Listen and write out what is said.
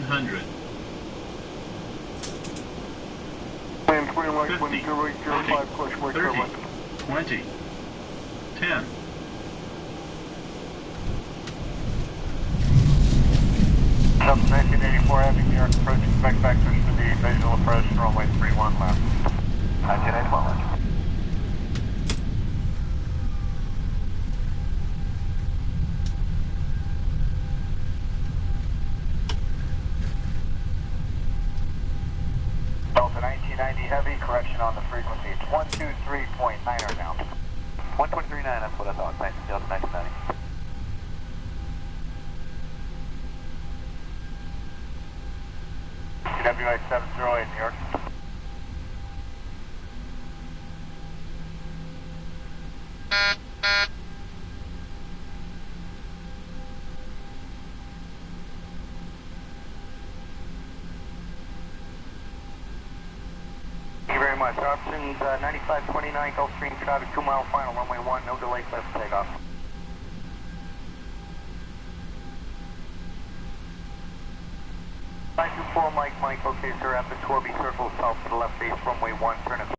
100. Land 20 right, 50, 1005, question mark, 30, turn 20, 10. South 1984 Avenue, New York, approaching spec factors for the visual approach, runway 31 left. 1984 left. Delta 1990 Heavy, correction on the frequency. It's 123.9 right now. 123.9, that's what I thought. Thanks, Delta 1990. TWA 708, New York. Thank you very much. Options 9529 Gulfstream traffic, 2 mile final, runway 1, no delay, clear for takeoff. Mike, okay, sir, after Torby circle south to the left base, runway 1, turn it.